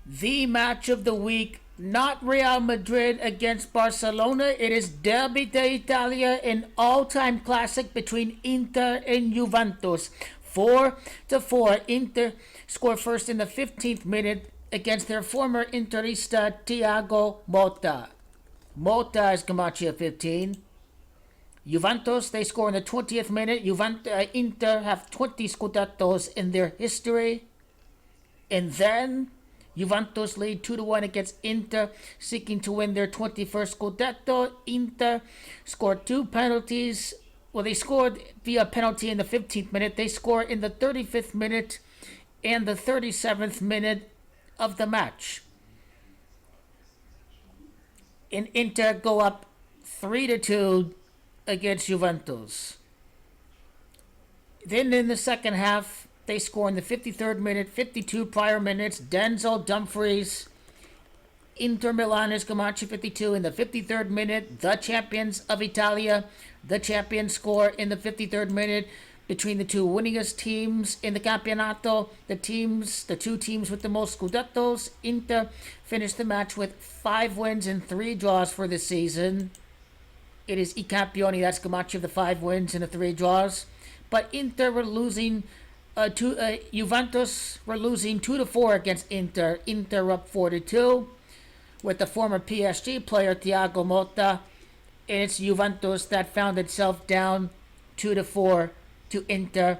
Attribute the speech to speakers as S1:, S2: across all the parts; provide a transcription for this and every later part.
S1: The match of the week, not Real Madrid against Barcelona. It is Derby d'Italia, an all-time classic between Inter and Juventus. 4-4. Inter score first in the 15th minute against their former Interista Thiago Motta. Motta is Gematria 15. Juventus, they score in the 20th minute. Inter have 20 Scudettos in their history. And then Juventus lead 2-1 against Inter, seeking to win their 21st Scudetto. Inter scored two penalties. Well, they scored via penalty in the 15th minute. They score in the 35th minute and the 37th minute of the match. And Inter go up 3-2 against Juventus. Then in the second half, they score in the 53rd minute, 52 prior minutes. Denzel Dumfries, Inter Milan is Gematria 52 in the 53rd minute. The champions of Italia, the champions score in the 53rd minute. Between the two winningest teams in the Campionato, the two teams with the most Scudettos, Inter finished the match with 5 wins and 3 draws for the season. It is Campioni, that's Gematria of the 5 wins and the 3 draws. But Inter were losing Juventus were losing 2-4 against Inter. Inter up 4-2 with the former PSG player Thiago Motta. And it's Juventus that found itself down 2-4 to Inter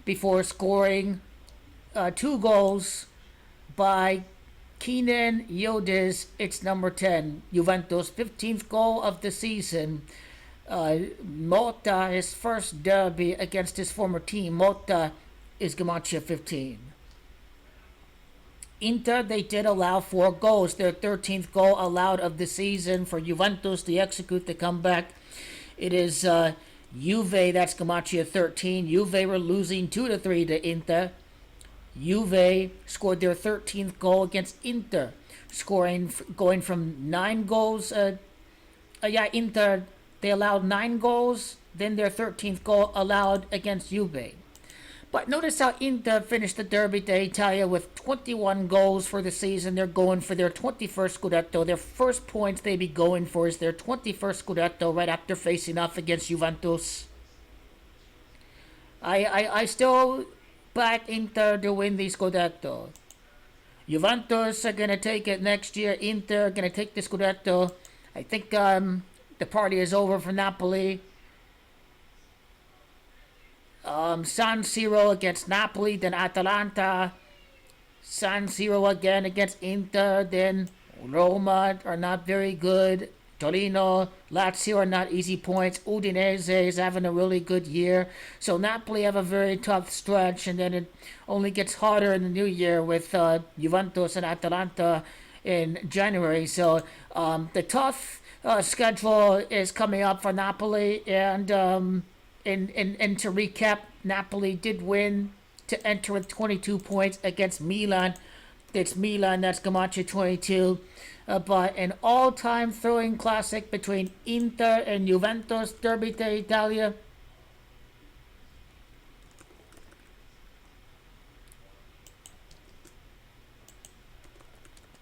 S1: before scoring 2 goals by Kenan Yildiz. It's number 10. Juventus' 15th goal of the season. Motta, his first derby against his former team. Motta is Gematria 15. Inter, they did allow 4 goals. Their 13th goal allowed of the season for Juventus to execute the comeback. It is Juve, that's Gematria 13. Juve were losing 2-3 to Inter. Juve scored their 13th goal against Inter, going from 9 goals. Inter, they allowed 9 goals, then their 13th goal allowed against Juve. But notice how Inter finished the Derby d'Italia with 21 goals for the season. They're going for their 21st Scudetto. Their first points they be going for is their 21st Scudetto right after facing off against Juventus. I still back Inter to win the Scudetto. Juventus are going to take it next year. Inter are going to take the Scudetto. I think the party is over for Napoli. San Siro against Napoli, then Atalanta. San Siro again against Inter, then Roma are not very good. Torino, Lazio are not easy points. Udinese is having a really good year. So Napoli have a very tough stretch, and then it only gets harder in the new year with Juventus and Atalanta in January. So the tough schedule is coming up for Napoli, and to recap, Napoli did win to enter with 22 points against Milan. It's Milan, that's Gematria 22. But an all-time thrilling classic between Inter and Juventus, Derby d'Italia.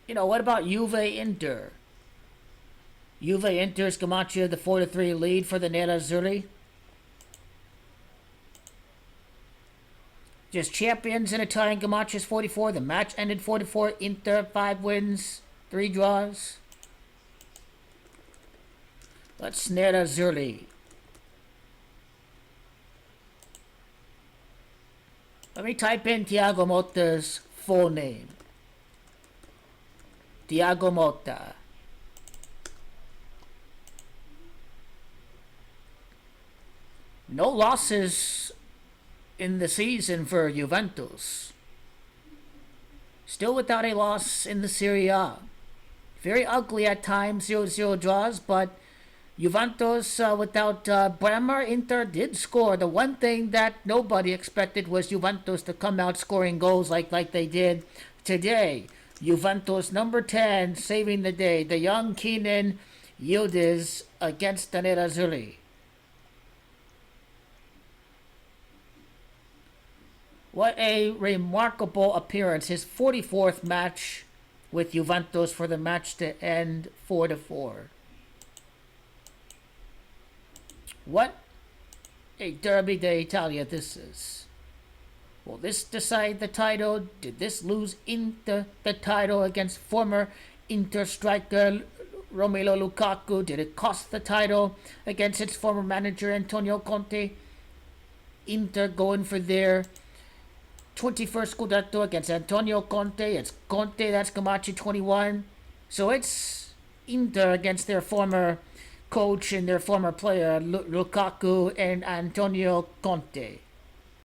S1: What about Juve Inter? Juve Inter's Gematria the 4-3 lead for the Nerazzurri. Just champions in Italian Gematria's 44. The match ended 44. Inter 5 wins, 3 draws. Let's Nerazzurri. Let me type in Thiago Motta's full name. Thiago Motta. No losses in the season for Juventus. Still without a loss in the Serie A. Very ugly at times, 0-0 draws, but Juventus without Bremer, Inter did score. The one thing that nobody expected was Juventus to come out scoring goals like they did today. Juventus number 10 saving the day. The young Kenan Yildiz against the Nerazzurri. What a remarkable appearance. His 44th match with Juventus for the match to end 4-4. What a Derby d'Italia this is. Will this decide the title? Did this lose Inter the title against former Inter striker Romelu Lukaku? Did it cost the title against its former manager Antonio Conte? Inter going for their 21st Scudetto against Antonio Conte. It's Conte, that's Gematria 21. So it's Inter against their former coach and their former player Lukaku and Antonio Conte.